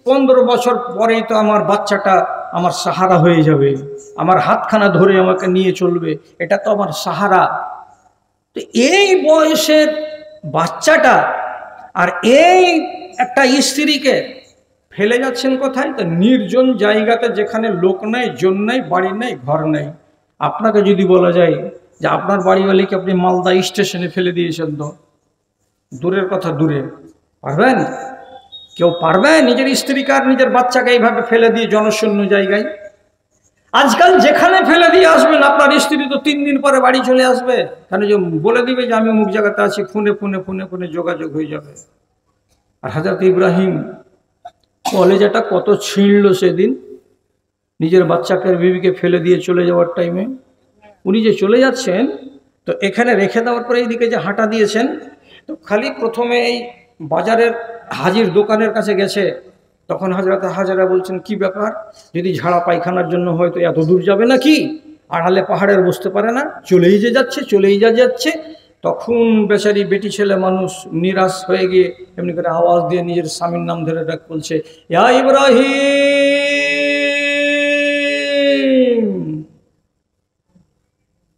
A: 15 বছর পরেই তো আমার বাচ্চাটা আমার সাহারা হয়ে যাবে, আমার হাতখানা ধরে আমাকে নিয়ে চলবে, এটা তো আমার সাহারা। তো এই বয়সের বাচ্চাটা আর এই একটা স্ত্রীকে ফেলে যাচ্ছেন কোথায়? তো নির্জন জায়গাতে, যেখানে লোক নাই, জন নাই, বাড়ি নাই, ঘর নাই। আপনাকে যদি বলা যায় যে আপনার বাড়িওয়ালিকে আপনি মালদা স্টেশনে ফেলে দিয়েছেন, তো দূরের কথা দূরে, পারবেন? কেউ পারবে নিজের স্ত্রীকে আর নিজের বাচ্চাকে এইভাবে ফেলে দিয়ে জনশূন্য জায়গায়? আজকাল যেখানে ফেলে দিয়ে আসবেন আপনার স্ত্রী তো 3 দিন পরে বাড়ি চলে আসবে, কেন যে বলে দিবে যে আমি অমুক জায়গাতে আছি, ফোনে ফোনে ফোনে ফোনে যোগাযোগ হয়ে যাবে। আর হযরত ইব্রাহিম কলেজাটা কত ছিঁড়ল সেদিন, নিজের বাচ্চাকে বিবিকে ফেলে দিয়ে চলে যাওয়ার টাইমে। উনি যে চলে যাচ্ছেন তো এখানে রেখে দেওয়ার পরে এইদিকে যে হাঁটা দিয়েছেন, তো খালি প্রথমে এই বাজারের হাজির দোকানের কাছে গেছে, তখন হযরত হাজেরা বলছেন, কি ব্যাপার, যদি ঝাড়া পায়খানার জন্য হয়তো এত দূর যাবে নাকি, আড়ালে পাহাড়ের বসতে পারে না, চলেই যাচ্ছে। তখন বেচারি বেটি ছেলে মানুষ নিরাশ হয়ে গিয়ে এমনি করে আওয়াজ দিয়ে নিজের স্বামীর নাম ধরে ডাক বলছে, ইয়া ইব্রাহিম,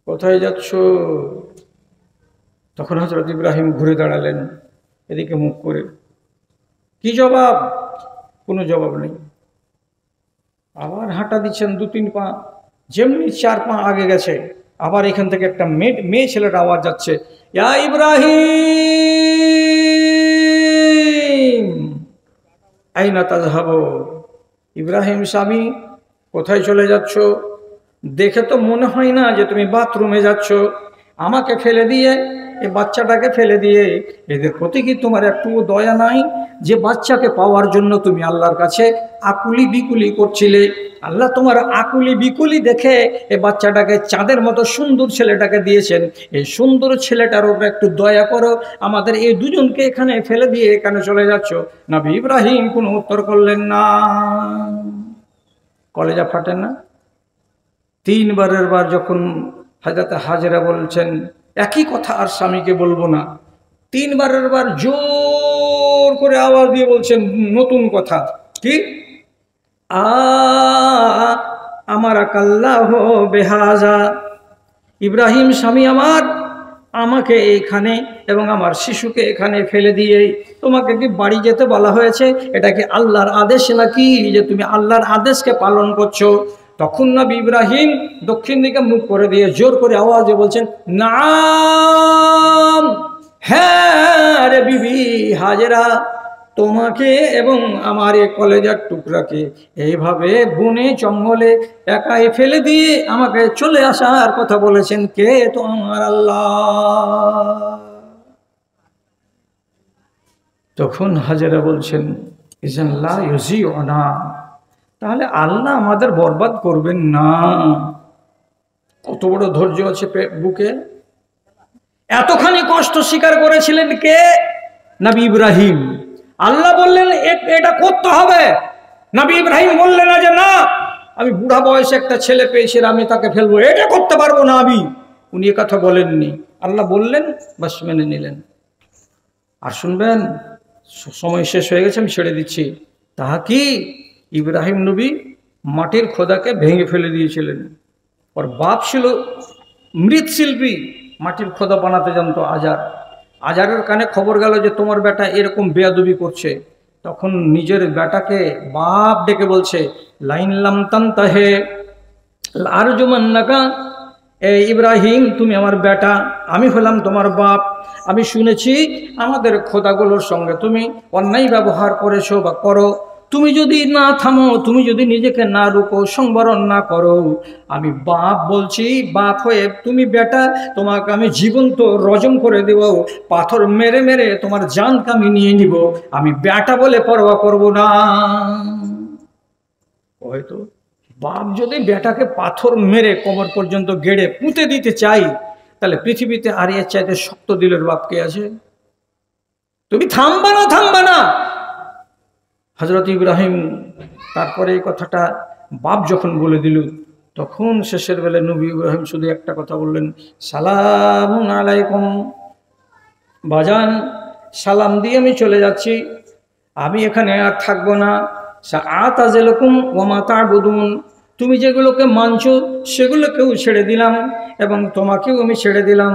A: কোথায় যাচ্ছ? তখন হযরত ইব্রাহিম ঘুরে দাঁড়ালেন এদিকে মুখ করে। কি জবাব? কোনো জবাব নেই। আবার হাঁটা দিচ্ছেন 2-3 পা, যেমনি 4 পা আগে গেছে, আবার এখান থেকে একটা মেয়ে ছেলের আওয়াজ যাচ্ছে, ইয়া ইব্রাহিম আইনা তাযহাবু, ইব্রাহিম স্বামী কোথায় চলে যাচ্ছ? দেখে তো মনে হয় না যে তুমি বাথরুমে যাচ্ছ। আমাকে ফেলে দিয়ে, এই বাচ্চাটাকে ফেলে দিয়ে এদের প্রতি কি তোমার একটু দয়া নাই? যে বাচ্চাকে পাওয়ার জন্য তুমি আল্লাহর কাছে আকুলি বিকুলি করছিলে, আল্লাহ তোমার আকুলি বিকুলি দেখে এই বাচ্চাটাকে চাঁদের মতো সুন্দর ছেলেটাকে দিয়েছেন। এই সুন্দর ছেলেটার উপরে একটু দয়া করো, আমাদের এই দুজনকে এখানে ফেলে দিয়ে এখানে চলে যাচ্ছ। নবী ইব্রাহিম কোনো উত্তর করলেন না। কলেজা ফাটেন না? 3বারের বার যখন হযরত হাজেরা বলছেন একই কথা আর স্বামীকে বলবো না, 3বারের বার জোর করে আওয়াজ দিয়ে বলছেন নতুন কথা, কি? আমার আকাল্লাহ বেহাজা, ইব্রাহিম স্বামী আমার, আমাকে এখানে এবং আমার শিশুকে এখানে ফেলে দিয়ে তোমাকে কি বাড়ি যেতে বলা হয়েছে? এটা কি আল্লাহর আদেশ নাকি যে তুমি আল্লাহর আদেশকে পালন করছো? তখন নবী ইব্রাহিম দক্ষিণ দিকে মুখ করে দিয়ে জোর করে আওয়াজে বলছেন, নাম, হ্যাঁ রে বিবি হাজেরা, তোমাকে এবং আমার এই কলেজার টুকরাকে এইভাবে বনে জঙ্গলে একাই ফেলে দিয়ে আমাকে চলে আসার কথা বলেছেন কে? তো আমার আল্লাহ। তখন হাজেরা বলছেন, ইজান লা ইউজিউনা, তাহলে আল্লাহ আমাদের বরবাদ করবেন না। কত বড় ধৈর্য আছে বুকে! এতখানি কষ্ট স্বীকার করেছিলেন কে? নবী ইব্রাহিম। আল্লাহ বললেন এটা করতে হবে, নবী ইব্রাহিম বললেন না যে না, আমি বুড়া বয়সে একটা ছেলে পেয়েছি, আমি তাকে ফেলবো, এটা করতে পারবো না আমি। উনি এ কথা বলেননি, আল্লাহ বললেন, বাস মেনে নিলেন। আর শুনবেন, সময় শেষ হয়ে গেছে, আমি ছেড়ে দিচ্ছি। তাহা কি, ইব্রাহিম নবী মাটির খোদাকে ভেঙে ফেলে দিয়েছিলেন। ওর বাপ ছিল মৃৎশিল্পী, মাটির খোদা বানাতে জানতো। আজারের কানে খবর গেল যে তোমার বেটা এরকম বেয়াদবি করছে। তখন নিজের বেটাকে বাপ ডেকে বলছে, লাইন লামতান তাহে আরজুমান্নাকা, এ ইব্রাহিম তুমি আমার বেটা, আমি হলাম তোমার বাপ। আমি শুনেছি আমাদের খোদাগুলোর সঙ্গে তুমি অন্যায় ব্যবহার করেছো বা করো। তুমি যদি না থামো, তুমি যদি নিজেকে না রুকো, সংবরণ না করো, আমি বাপ বলছি, বাপ হয়ে তুমি বেটা, তোমাকে আমি জীবন্ত রজম করে দেব, পাথর মেরে মেরে তোমার জানকে আমি নিয়ে নিব। আমি বেটা বলে পরোয়া করব না। হয়তো বাপ যদি বেটাকে পাথর মেরে কোমর পর্যন্ত গেড়ে পুঁতে দিতে চাই, তাহলে পৃথিবীতে আর এর চাইতে শক্ত দিলের বাপ কে আছে? তুমি থামবা না। হযরত ইব্রাহিম তারপরে এই কথাটা বাপ যখন বলে দিল, তখন শেষের বেলায় নবী ইব্রাহিম শুধু একটা কথা বললেন, সালামুন আলাইকুম, বাজান সালাম দিয়ে আমি চলে যাচ্ছি, আমি এখানে আর থাকবো না। সাআতাজিলুকুম ওয়া মা তা'বুদুন, তুমি যেগুলোকে মানছো সেগুলোকেও ছেড়ে দিলাম এবং তোমাকেও আমি ছেড়ে দিলাম।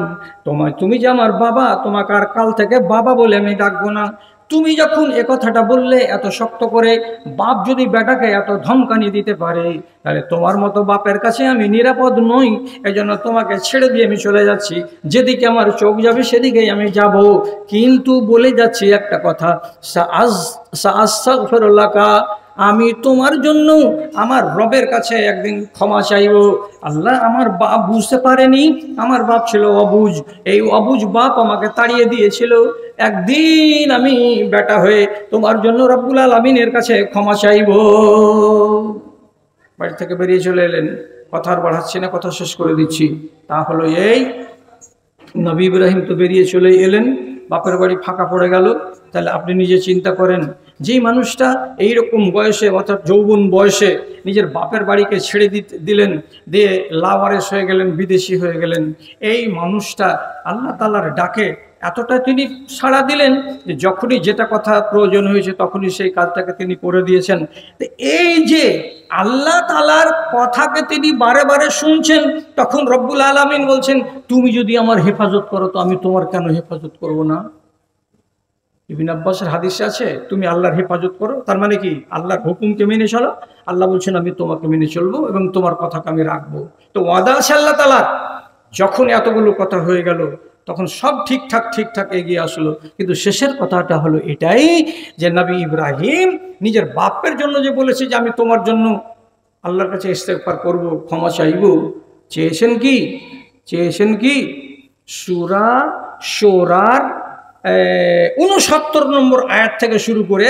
A: তুমি যে আমার বাবা, তোমাকে আর কাল থেকে বাবা বলে আমি ডাকবো না। তুমি যখন এ কথাটা বললে এত শক্ত করে, বাপ যদি বেটাকে এত ধমকানি দিতে পারে, তাহলে তোমার মতো বাপের কাছে আমি নিরাপদ নই। এজন্য তোমাকে ছেড়ে দিয়ে আমি চলে যাচ্ছি, যেদিকে আমার চোখ যাবে সেদিকেই আমি যাব। কিন্তু বলে যাচ্ছি একটা কথা, সাআস্তাগফিরুল্লাকা, আমি তোমার জন্য আমার রবের কাছে একদিন ক্ষমা চাইব। আল্লাহ, আমার বাপ বুঝতে পারেনি, আমার বাপ ছিল অবুঝ, এই অবুঝ বাপ আমাকে তাড়িয়ে দিয়েছিল। একদিন আমি বেটা হয়ে তোমার জন্য রব্বুল আলামিনের কাছে ক্ষমা চাইব। বাড়ি থেকে বেরিয়ে চলে এলেন। কথা আর বাড়াচ্ছি না, কথা শেষ করে দিচ্ছি। তা হলো এই, নবী ইব্রাহিম তো বেরিয়ে চলে এলেন, বাপের বাড়ি ফাঁকা পড়ে গেল। তাহলে আপনি নিজে চিন্তা করেন, যেই মানুষটা এইরকম বয়সে অর্থাৎ যৌবন বয়সে নিজের বাপের বাড়িকে ছেড়ে দিলেন, দিয়ে লাওয়ারেস হয়ে গেলেন, বিদেশি হয়ে গেলেন, এই মানুষটা আল্লাহ তাআলার ডাকে এতটা তিনি সাড়া দিলেন যে যখনই যেটা কথা প্রয়োজন হয়েছে তখনই সেই কাজটাকে তিনি করে দিয়েছেন। তো এই যে আল্লাহ তাআলার কথাকে তিনি বারে বারে শুনছেন, তখন রব্বুল আলামিন বলছেন, তুমি যদি আমার হেফাজত করো তো আমি তোমার কেন হেফাজত করব না? ইবনে আব্বাসের হাদিসে আছে, তুমি আল্লাহর হেফাজত করো, তার মানে কি আল্লাহর হুকুমকে মেনে চলো। আল্লাহ বলছেন আমি তোমাকে মেনে চলবো এবং তোমার কথাকে আমি রাখবো। তো ওয়াদা আছে আল্লাহ তাআলার। যখন এতগুলো কথা হয়ে গেল তখন সব ঠিকঠাক এগিয়ে আসলো, কিন্তু শেষের কথাটা হলো এটাই যে নবী ইব্রাহিম নিজের বাপের জন্য যে বলেছে যে আমি তোমার জন্য আল্লাহর কাছে ইস্তেগফার করব, ক্ষমা চাইব, চেয়েছেন কি সূরা শোরার 69 নম্বর আয়াত থেকে শুরু করে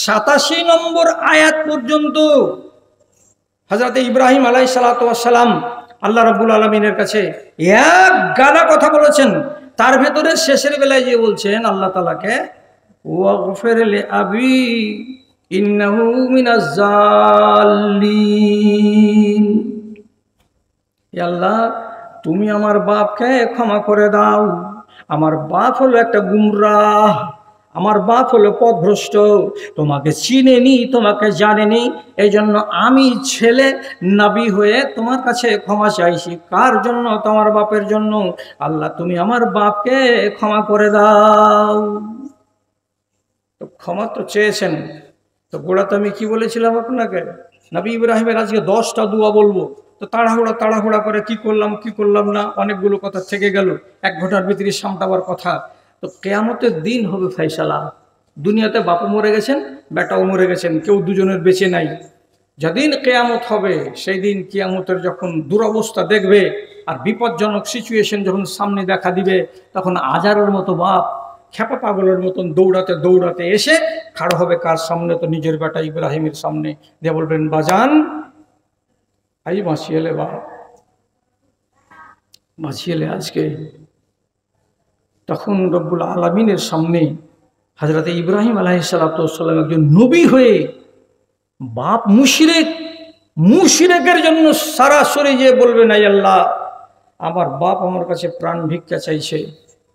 A: 87 নম্বর আয়াত পর্যন্ত হযরত ইব্রাহিম আলাইহিস সালাতু ওয়াস সালাম আল্লাহ রাব্বুল আলামিনের কাছে এক গাদা কথা বলেছেন। তার ভেতরে শেষের বেলায় যে বলছেন আল্লাহ তাআলাকে, ওয়াগফির লি আবি ইন্নাহু মিনাজ জাল্লিন, হে আল্লাহ তুমি আমার বাপকে ক্ষমা করে দাও। আমার বাপ হলো একটা গুমরাহ, আমার বাপ হলো পথভ্রষ্ট, তোমাকে চিনেনি, তোমাকে জানেনি, এই জন্য আমি ছেলে নবী হয়ে তোমার কাছে ক্ষমা চাইছি। কার জন্য? তোমার বাপের জন্য। আল্লাহ তুমি আমার বাপকে ক্ষমা করে দাও। তো ক্ষমা তো চেয়েছেন, তো গোড়াতে আমি কি বলেছিলাম আপনাকে, নবী ইব্রাহিমের আজকে 10টা দোয়া বলবো, তো তাড়াহুড়া করে কি করলাম না, অনেকগুলো কথা থেকে গেল, 1 ঘন্টার ভিতরে সামটাবার কথা। তো কিয়ামতের দিন হবে ফয়সালা। দুনিয়াতে বাপও মরে গেছেন, বেটাও মরে গেছেন, কেউ দুজনের বেঁচে নাই। যেদিন কিয়ামত হবে সেই দিন কিয়ামতের যখন দুরবস্থা দেখবে আর বিপজ্জনক সিচুয়েশন যখন সামনে দেখা দিবে, তখন আজারের মতো বাপ খেপা পাগলের মতন দৌড়াতে এসে খাড়া হবে কার সামনে? তো নিজের বেটা ইব্রাহিমের সামনে, দিয়ে বলবেন, বাজান আই বাঁচিয়েলে বাপ, বাঁচিয়েলে আজকে। তখন রব্বুল আলামিনের সামনে হযরত ইব্রাহিম আলাইহিস সালাতু ওয়াস সালাম একজন নবী হয়ে বাপ মুশরিকের জন্য সরাসরি যে বলবেন, আই আল্লাহ আমার বাপ আমার কাছে প্রাণ ভিক্ষা চাইছে,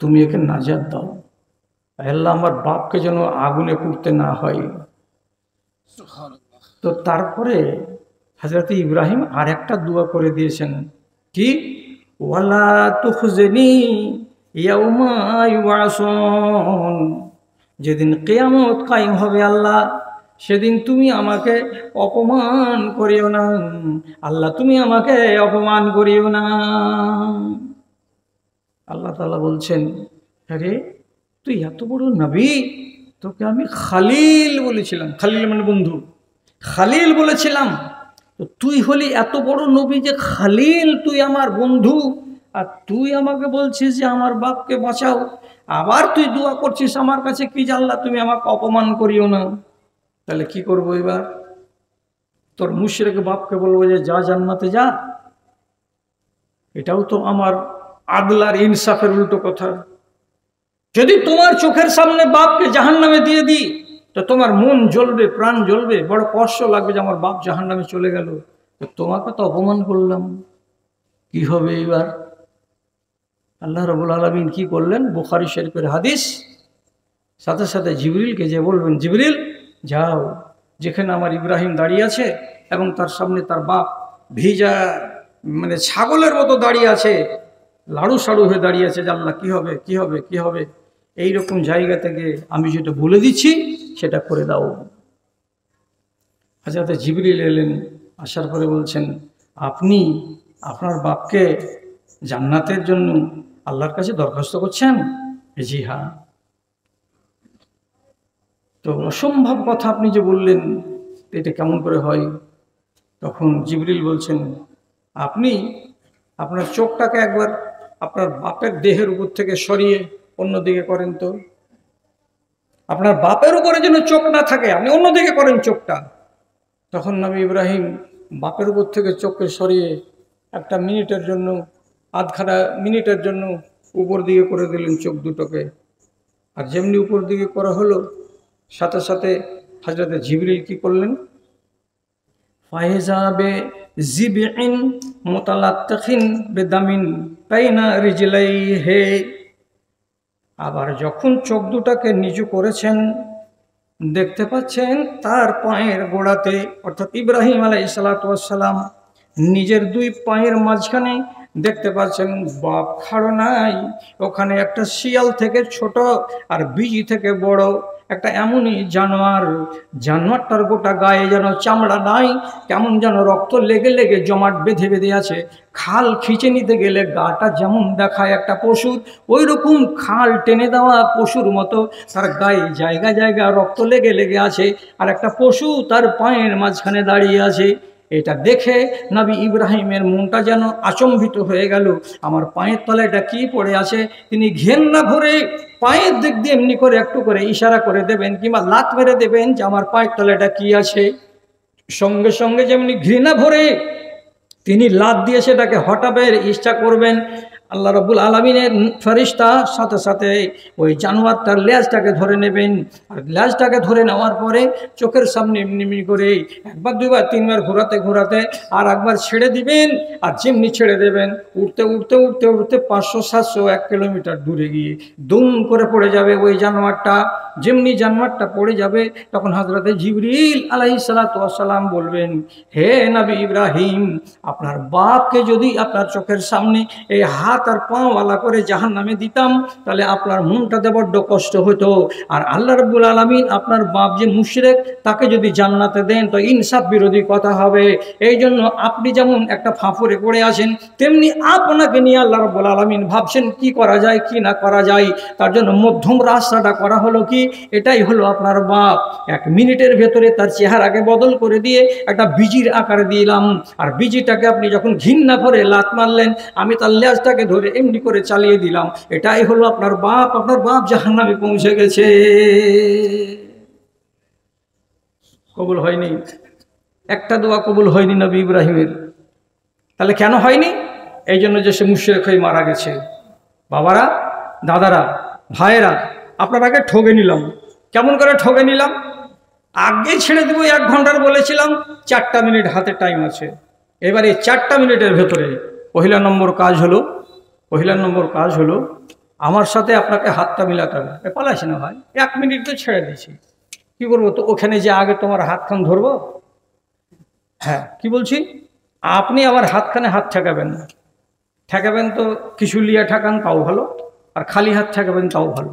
A: তুমি একে নাজাত দাও। আল্লাহ আমার বাপকে যেন আগুনে পুড়তে না হয়। তো তারপরে হযরত ইব্রাহিম আর একটা দোয়া করে দিয়েছেন, কি? ওয়ালা তুখজিনি ইয়াউমা ইউবাসুন, যেদিন কিয়ামত কায়েম হবে আল্লাহ সেদিন তুমি আমাকে অপমান করিও না। আল্লাহ তুমি আমাকে অপমান করিও না। আল্লাহ তাআলা বলছেন, আরে তুই এত বড় নবী, তোকে আমি খালিল বলেছিলাম, খালিল মানে বন্ধু, খালিল বলেছিলাম, তো তুই হলি এত বড় নবী যে খালিল, তুই আমার বন্ধু, আর তুই আমাকে বলছিস যে আমার বাপকে বাঁচাও, আবার তুই দোয়া করছিস আমার কাছে কি যে আল্লাহ তুমি আমাকে অপমান করিও না। তাহলে কি করবো এবার? তোর মুশরিক বাপকে বলবো যে যা জান্নাতে যা? এটাও তো আমার আদলার ইনসাফের উল্টো কথা। যদি তোমার চোখের সামনে বাপকে জাহান্নামে দিয়ে দিই তো তোমার মন জ্বলবে, প্রাণ জ্বলবে, বড় কষ্ট লাগবে যে আমার বাপ জাহান্নামে চলে গেল, তো তোমাকে তো অপমান করলাম, কি হবে এবার? আল্লাহ রাব্বুল আলামিন কি করলেন? বুখারী শরীফের হাদিস, সাথে সাথে জিবরিলকে যে বলবেন, জিবরিল যাও, যেখানে আমার ইব্রাহিম দাঁড়িয়ে আছে এবং তার সামনে তার বাপ ভিজা মানে ছাগলের মতো দাঁড়িয়ে আছে, লাড়ু সাড়ু হয়ে দাঁড়িয়ে আছে, যে আল্লাহ কি হবে, এইরকম জায়গা থেকে আমি যেটা বলে দিচ্ছি সেটা করে দাও। হযরত জিবরিল এলেন, আসার পরে বলছেন, আপনি আপনার বাপকে জান্নাতের জন্য আল্লাহর কাছে দরখাস্ত করছেন? জি হ্যাঁ। তো অসম্ভব কথা আপনি যে বললেন, এটা কেমন করে হয়? তখন জিবরিল বলছেন, আপনি আপনার চোখটাকে একবার আপনার বাপের দেহের উপর থেকে সরিয়ে অন্যদিকে করেন তো। আপনার বাপের উপরে যেন চোখ না থাকে, আপনি অন্যদিকে করেন চোখটা। তখন নবী ইব্রাহিম বাপের উপর থেকে চোখকে সরিয়ে একটা মিনিটের জন্য, আধখানা মিনিটের জন্য উপর দিকে করে দিলেন চোখ দুটোকে। আর যেমনি উপর দিকে করা হলো, সাথে সাথে হযরতে জিবরিল কি করলেন, ফাইজা বে জিবইন মুতালাত্তিখিন বিদামিন বাইনা রিজলাইহি। আবার যখন চোখ দুটাকে নিচু করেছেন, দেখতে পাচ্ছেন তার পায়ের গোড়াতে, অর্থাৎ ইব্রাহিম আলাইহিস সালাতু ওয়াস সালাম নিজের দুই পায়ের মাঝখানে দেখতে পাচ্ছেন বাপ খাড়ো নাই, ওখানে একটা শিয়াল থেকে ছোট আর বিজি থেকে বড় একটা এমনই জানোয়ারটার গোটা গায়ে যেন চামড়া নাই, কেমন যেন রক্ত লেগে লেগে জমাট বেঁধে বেঁধে আছে। খাল খিঁচে নিতে গেলে গাটা যেমন দেখায় একটা পশুর, ওই রকম খাল টেনে দেওয়া পশুর মতো তার গায়ে জায়গায় জায়গায় রক্ত লেগে লেগে আছে, আর একটা পশু তার পায়ের মাঝখানে দাঁড়িয়ে আছে। এটা দেখে নবী ইব্রাহিমের মনটা যেন আচম্বিত হয়ে গেল, আমার পায়ের তলায় এটা কি পড়ে আছে। তিনি ঘেন্না ভরে পায়ের দিক দিয়ে এমনি করে একটু করে ইশারা করে দেবেন কিংবা লাত মেরে দেবেন যে আমার পায়ের তলায় এটা কি আছে। সঙ্গে সঙ্গে যেমনি ঘৃণা ভরে তিনি লাত দিয়ে সেটাকে হটাবের ইচ্ছা করবেন, আল্লাহ রাব্বুল আলামিনের ফেরেশতা সাথে সাথে ওই জানোয়ারটার লেজটাকে ধরে নেবেন। আর লেজটাকে ধরে নেওয়ার পরে চোখের সামনে এমনি এমনি করে একবার দুইবার তিনবার ঘোরাতে ঘোরাতে আর একবার ছেড়ে দিবেন। আর যেমনি ছেড়ে দেবেন, উঠতে উঠতে উঠতে উঠতে 500-700 1 কিলোমিটার দূরে গিয়ে দুম করে পড়ে যাবে ওই জানোয়ারটা। যেমনি জানোয়ারটা পড়ে যাবে, তখন হযরতে জিবরিল আলাইহিস সালাতু ওয়াস সালাম বলবেন, হে নবী ইব্রাহিম, আপনার বাপকে যদি আপনার চোখের সামনে এই হাত আর পা ওয়ালা করে জাহান্নামে দিতাম, তাহলে আপনার মনটাতে বড্ড কষ্ট হতো। আর আল্লাহ রাব্বুল আলামিন আপনার বাপ যে মুশরিক, তাকে যদি জান্নাতে দেন তো ইনসাফ বিরোধী কথা হবে। এই জন্য আপনি যেমন একটা ফাঁফরে পড়ে আছেন, তেমনি আপনাকে নিয়ে আল্লাহ রাব্বুল আলামিন ভাবছেন কি করা যায় কি না করা যায়। তার জন্য মধ্যম রাস্তাটা করা হলো কি, এটাই হলো আপনার বাপ। 1 মিনিটের ভেতরে তার চেহারাকে বদল করে দিয়ে একটা বিজির আকার দিলাম। আর বিজিটাকে আপনি যখন ঘৃণা করে লাত মারলেন, আমি তার লেজটাকে ধরে এমনি করে চালিয়ে দিলাম। এটাই হলো আপনার বাপ। আপনার বাপ জাহান্নামে পৌঁছে গেছে। কবুল হয়নি, একটা দোয়া কবুল হয়নি নবী ইব্রাহিমের। তাহলে কেন হয়নি? এই জন্য যে সে মুশরিক হয়ে মারা গেছে। বাবারা, দাদারা, ভাইয়েরা, আপনারাকে ঠকে নিলাম। কেমন করে ঠকে নিলাম? আগে ছেড়ে দেবো 1 ঘন্টার বলেছিলাম, 4টা মিনিট হাতে টাইম আছে। এবারে 4টা মিনিটের ভেতরে পহিলা নম্বর কাজ হলো আমার সাথে আপনাকে হাতটা মিলাতে হবে। পালাইছি না ভাই, 1 মিনিট তো ছেড়ে দিয়েছি, কি করবো? তো ওখানে যে আগে তোমার হাতখান ধরবো? হ্যাঁ, কি বলছি, আপনি আমার হাতখানে হাত ঠেকাবেন না। ঠেকাবেন তো কিছু লিয়া ঠেকান, তাও ভালো, আর খালি হাত ঠেকাবেন তাও ভালো।